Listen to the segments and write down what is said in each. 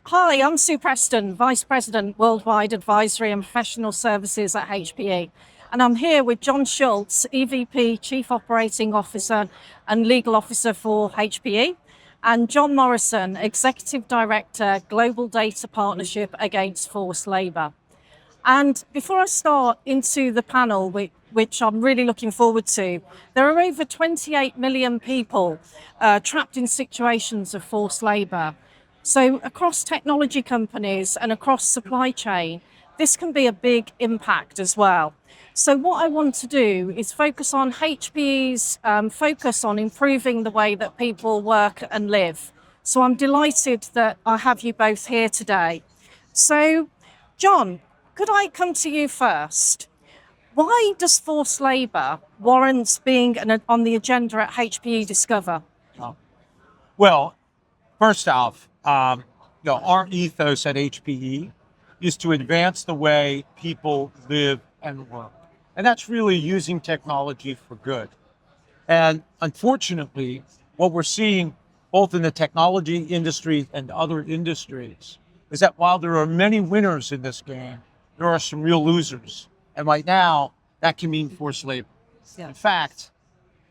Hi, I'm Sue Preston, Vice President, Worldwide Advisory and Professional Services at HPE. And I'm here with John Schultz, EVP, Chief Operating Officer and Legal Officer for HPE, and John Morrison, Executive Director, Global Data Partnership Against Forced Labour. And before I start into the panel, which I'm really looking forward to, there are over 28 million people trapped in situations of forced labour. So across technology companies and across supply chain, this can be a big impact as well. So what I want to do is focus on HPE's focus on improving the way that people work and live. So I'm delighted that I have you both here today. So, John, could I come to you first? Why does forced labour warrant being on the agenda at HPE Discover? Well, first off, our ethos at HPE is to advance the way people live and work. And that's really using technology for good. And unfortunately, what we're seeing both in the technology industry and other industries is that while there are many winners in this game, there are some real losers. And right now, that can mean forced labor. Yeah. In fact,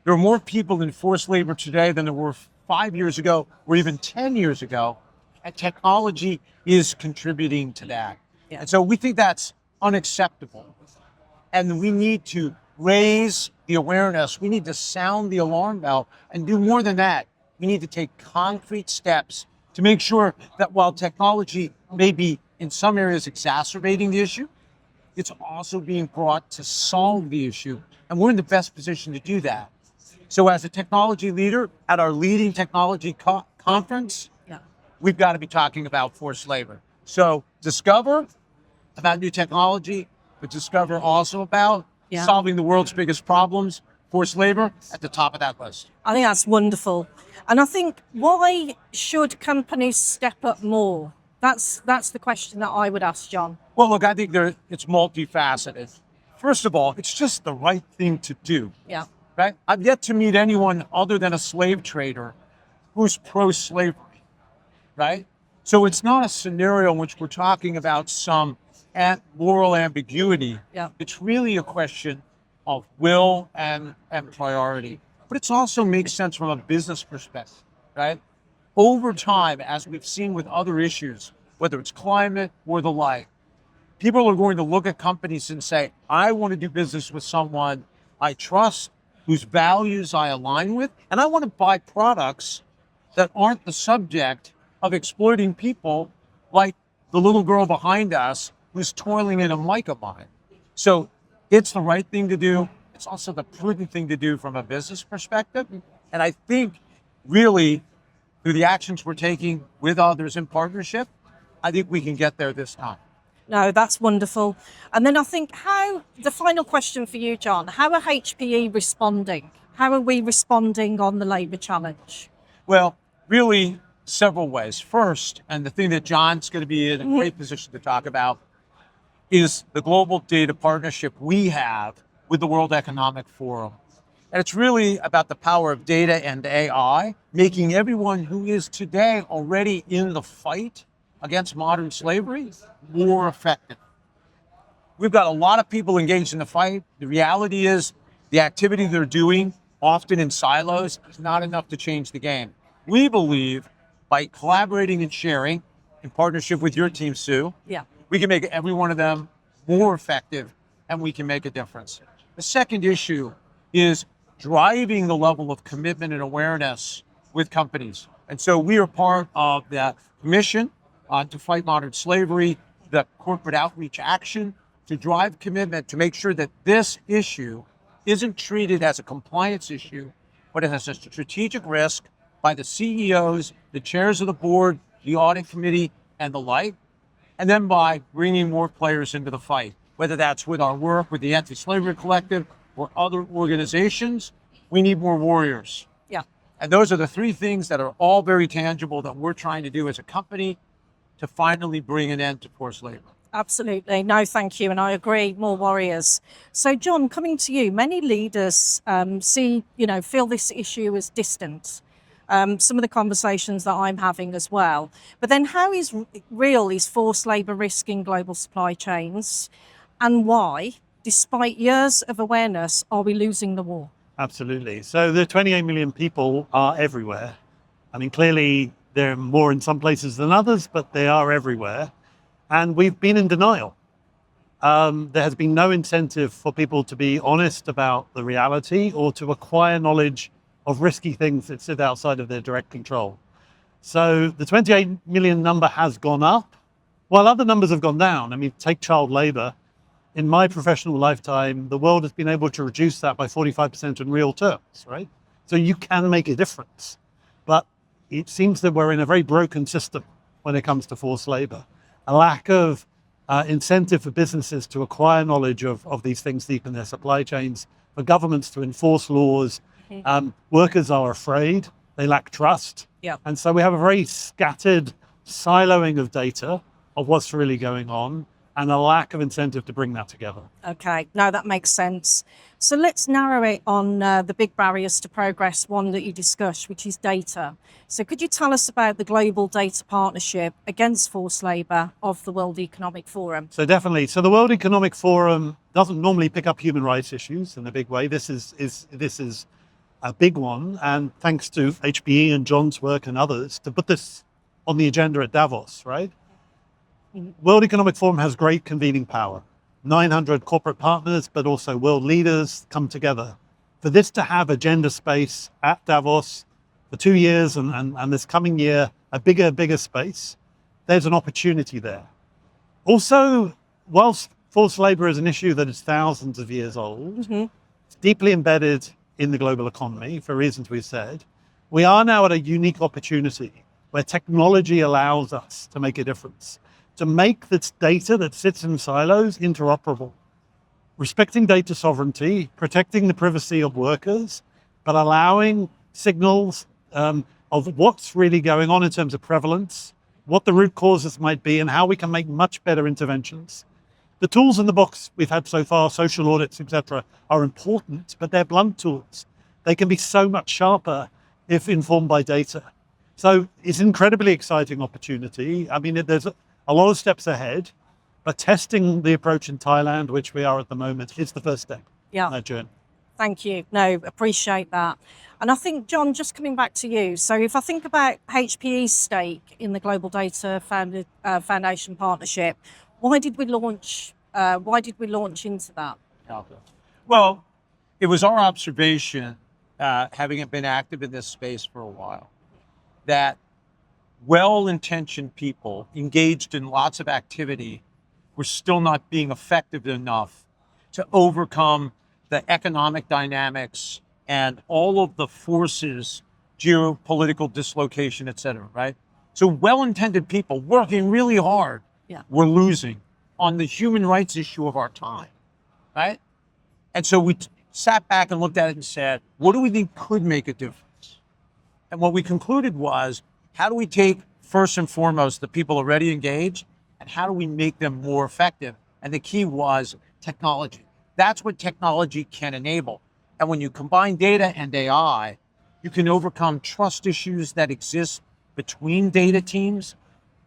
there are more people in forced labor today than there were 5 years ago or even 10 years ago. And technology is contributing to that. Yeah. And so we think that's unacceptable. And we need to raise the awareness. We need to sound the alarm bell and do more than that. We need to take concrete steps to make sure that while technology may be in some areas exacerbating the issue, it's also being brought to solve the issue. And we're in the best position to do that. So as a technology leader at our leading technology conference, we've got to be talking about forced labor. So discover about new technology, but discover also about solving the world's biggest problems, forced labor at the top of that list. I think that's wonderful. And I think, why should companies step up more? That's the question that I would ask, John. Well, look, I think it's multifaceted. First of all, it's just the right thing to do. Yeah. Right? I've yet to meet anyone other than a slave trader who's pro-slavery, right? So it's not a scenario in which we're talking about some moral ambiguity. Yeah. It's really a question of will and priority. But it also makes sense from a business perspective, right? Over time, as we've seen with other issues, whether it's climate or the like, people are going to look at companies and say, I want to do business with someone I trust, whose values I align with, and I want to buy products that aren't the subject of exploiting people like the little girl behind us who's toiling in a mica mine. So it's the right thing to do. It's also the prudent thing to do from a business perspective. And I think really through the actions we're taking with others in partnership, I think we can get there this time. No, that's wonderful. And then I think the final question for you, John, how are HPE responding? How are we responding on the labour challenge? Well, really several ways. First, and the thing that John's going to be in a great position to talk about, is the global data partnership we have with the World Economic Forum. And it's really about the power of data and AI, making everyone who is today already in the fight against modern slavery more effective. We've got a lot of people engaged in the fight. The reality is the activity they're doing, often in silos, is not enough to change the game. We believe by collaborating and sharing in partnership with your team, Sue, we can make every one of them more effective and we can make a difference. The second issue is driving the level of commitment and awareness with companies. And so we are part of the Commission to Fight Modern Slavery, the corporate outreach action to drive commitment to make sure that this issue isn't treated as a compliance issue, but as a strategic risk by the CEOs, the chairs of the board, the audit committee, and the like, and then by bringing more players into the fight, whether that's with our work with the Anti-Slavery Collective or other organizations. We need more warriors. Yeah. And those are the three things that are all very tangible that we're trying to do as a company to finally bring an end to forced labor. Absolutely. No, thank you. And I agree, more warriors. So, John, coming to you, many leaders feel this issue as distant. some of the conversations that I'm having as well. But then how real is forced labour risk in global supply chains, and why, despite years of awareness, are we losing the war? Absolutely. So the 28 million people are everywhere. I mean, clearly there are more in some places than others, but they are everywhere. And we've been in denial. There has been no incentive for people to be honest about the reality or to acquire knowledge of risky things that sit outside of their direct control. So the 28 million number has gone up, while other numbers have gone down. I mean, take child labor. In my professional lifetime, the world has been able to reduce that by 45% in real terms, right? So you can make a difference. But it seems that we're in a very broken system when it comes to forced labor. A lack of incentive for businesses to acquire knowledge of these things deep in their supply chains, for governments to enforce laws. Workers are afraid, they lack trust. Yeah. And so we have a very scattered siloing of data of what's really going on, and a lack of incentive to bring that together. Okay, no, that makes sense. So let's narrow it on the big barriers to progress, one that you discussed, which is data. So could you tell us about the Global Data Partnership Against Forced Labour of the World Economic Forum? So definitely. So the World Economic Forum doesn't normally pick up human rights issues in a big way. This is a big one, and thanks to HPE and John's work and others to put this on the agenda at Davos, right? World Economic Forum has great convening power. 900 corporate partners, but also world leaders come together. For this to have agenda space at Davos for 2 years and this coming year, a bigger space, there's an opportunity there. Also, whilst forced labor is an issue that is thousands of years old, it's deeply embedded in the global economy for reasons we've said, we are now at a unique opportunity where technology allows us to make a difference, to make this data that sits in silos interoperable, respecting data sovereignty, protecting the privacy of workers, but allowing signals of what's really going on in terms of prevalence, what the root causes might be, and how we can make much better interventions. The tools in the box we've had so far, social audits, etc., are important, but they're blunt tools. They can be so much sharper if informed by data. So it's an incredibly exciting opportunity. I mean, there's a lot of steps ahead, but testing the approach in Thailand, which we are at the moment, is the first step in that journey. Thank you. No, appreciate that. And I think, John, just coming back to you. So if I think about HPE's stake in the Global Data Foundation Partnership, why did we launch into that? Well, it was our observation, having been active in this space for a while, that well-intentioned people engaged in lots of activity were still not being effective enough to overcome the economic dynamics and all of the forces, geopolitical dislocation, et cetera, right? So well-intended people working really hard were losing on the human rights issue of our time, right? And so we sat back and looked at it and said, what do we think could make a difference? And what we concluded was, how do we take, first and foremost, the people already engaged, and how do we make them more effective? And the key was technology. That's what technology can enable. And when you combine data and AI, you can overcome trust issues that exist between data teams,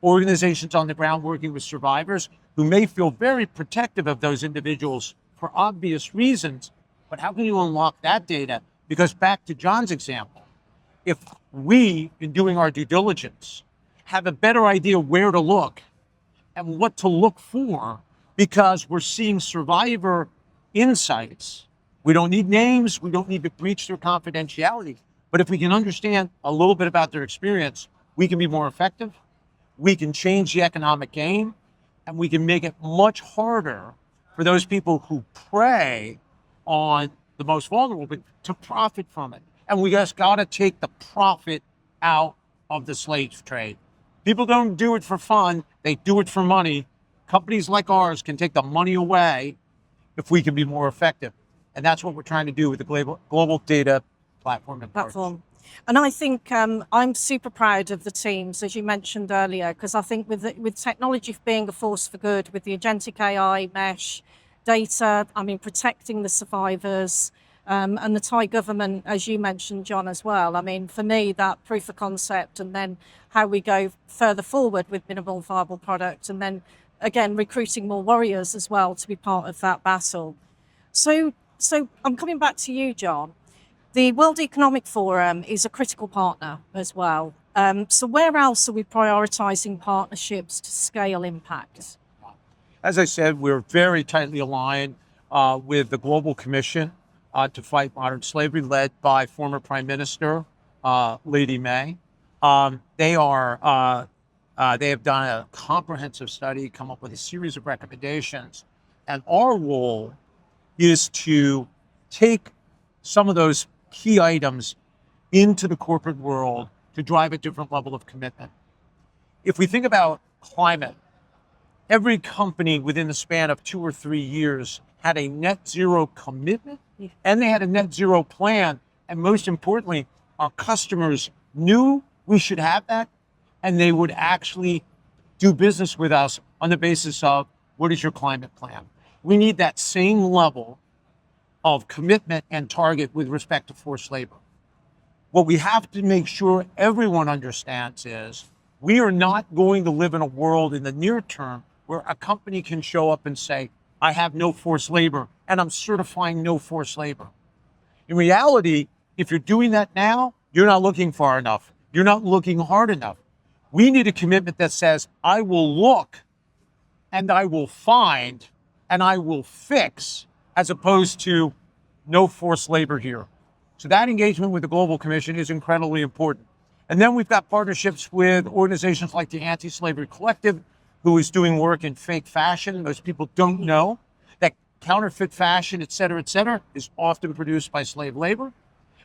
organizations on the ground working with survivors who may feel very protective of those individuals for obvious reasons. But how can you unlock that data? Because back to John's example, if we, in doing our due diligence, have a better idea where to look and what to look for, because we're seeing survivor insights. We don't need names, we don't need to breach their confidentiality, but if we can understand a little bit about their experience, we can be more effective, we can change the economic game, and we can make it much harder for those people who prey on the most vulnerable to profit from it. And we just gotta take the profit out of the slave trade. People don't do it for fun, they do it for money. Companies like ours can take the money away if we can be more effective. And that's what we're trying to do with the global data platform. And I think I'm super proud of the teams, as you mentioned earlier, because I think with technology being a force for good, with the agentic AI, mesh, data, I mean, protecting the survivors, And the Thai government, as you mentioned, John, as well. I mean, for me, that proof of concept and then how we go further forward with minimal viable product, and then again recruiting more warriors as well to be part of that battle. So I'm coming back to you, John. The World Economic Forum is a critical partner as well. So where else are we prioritising partnerships to scale impact? As I said, we're very tightly aligned with the Global Commission to Fight Modern Slavery, led by former Prime Minister Lady May. They have done a comprehensive study, come up with a series of recommendations, and our role is to take some of those key items into the corporate world to drive a different level of commitment. If we think about climate, every company within the span of 2 or 3 years had a net zero commitment, and they had a net zero plan. And most importantly, our customers knew we should have that, and they would actually do business with us on the basis of, what is your climate plan? We need that same level of commitment and target with respect to forced labor. What we have to make sure everyone understands is, we are not going to live in a world in the near term where a company can show up and say, I have no forced labor, and I'm certifying no forced labor. In reality, if you're doing that now, you're not looking far enough. You're not looking hard enough. We need a commitment that says, I will look, and I will find, and I will fix, as opposed to no forced labor here. So that engagement with the Global Commission is incredibly important. And then we've got partnerships with organizations like the Anti-Slavery Collective, who is doing work in fake fashion. Most people don't know that counterfeit fashion, et cetera, is often produced by slave labor.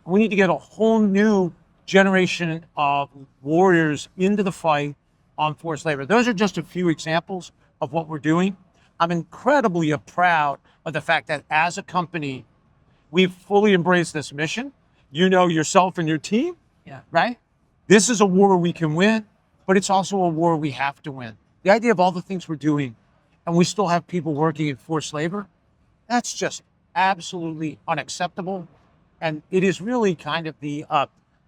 We need to get a whole new generation of warriors into the fight on forced labor. Those are just a few examples of what we're doing. I'm incredibly proud of the fact that as a company, we've fully embraced this mission. You know, yourself and your team, right? This is a war we can win, but it's also a war we have to win. The idea of all the things we're doing, and we still have people working in forced labor, that's just absolutely unacceptable. And it is really kind of the,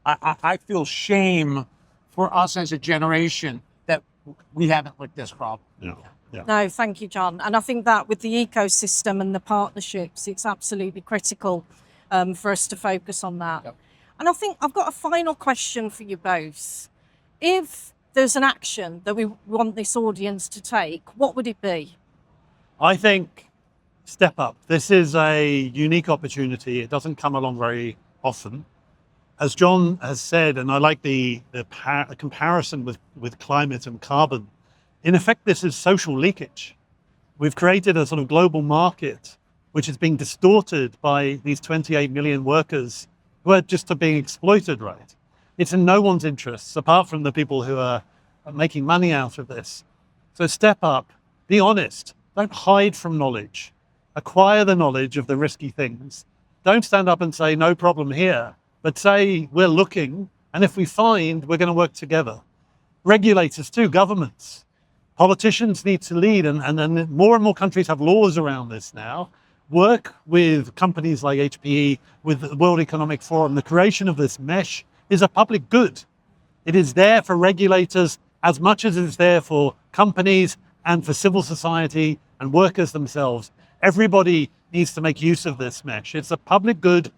I feel shame for us as a generation that we haven't licked this problem. No, thank you, John. And I think that with the ecosystem and the partnerships, it's absolutely critical for us to focus on that. And I think I've got a final question for you both. If there's an action that we want this audience to take, what would it be? I think step up. This is a unique opportunity. It doesn't come along very often. As John has said, and I like the comparison with climate and carbon, in effect, this is social leakage. We've created a sort of global market which is being distorted by these 28 million workers who are just being exploited, right? It's in no one's interests, apart from the people who are making money out of this. So step up, be honest, don't hide from knowledge, acquire the knowledge of the risky things. Don't stand up and say, no problem here, but say, we're looking, and if we find, we're going to work together. Regulators too, governments, politicians need to lead, and then more and more countries have laws around this now. Work with companies like HPE, with the World Economic Forum. The creation of this mesh is a public good. It is there for regulators as much as it's there for companies and for civil society and workers themselves. Everybody needs to make use of this mesh. It's a public good.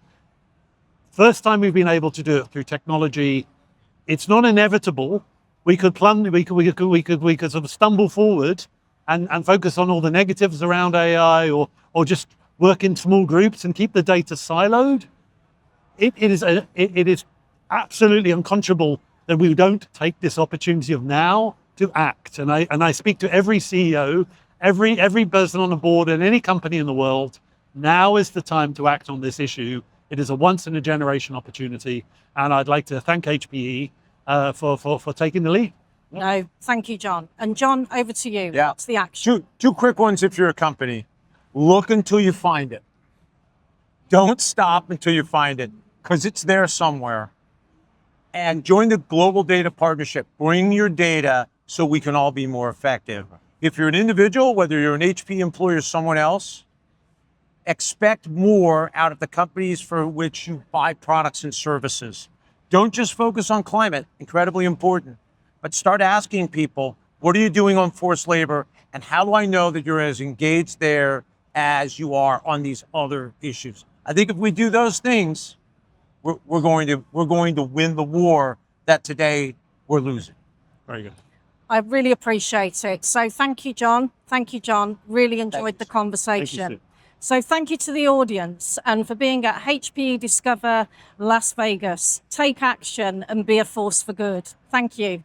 First time we've been able to do it through technology. It's not inevitable. We could sort of stumble forward and focus on all the negatives around AI, or just work in small groups and keep the data siloed. It is absolutely unconscionable that we don't take this opportunity of now to act. And I speak to every CEO, every person on the board in any company in the world. Now is the time to act on this issue. It is a once in a generation opportunity. And I'd like to thank HPE for taking the lead. No, thank you, John. And John, over to you. Yeah. What's the action? Two quick ones if you're a company. Look until you find it. Don't stop until you find it, because it's there somewhere. And join the Global Data Partnership. Bring your data so we can all be more effective. If you're an individual, whether you're an HP employee or someone else, expect more out of the companies for which you buy products and services. Don't just focus on climate, incredibly important, but start asking people, what are you doing on forced labor? And how do I know that you're as engaged there as you are on these other issues? I think if we do those things, we're going to win the war that today we're losing. Very good. I really appreciate it. So thank you, John. Thank you, John. Really enjoyed the conversation. Thank you, Sue. So thank you to the audience and for being at HPE Discover Las Vegas. Take action and be a force for good. Thank you.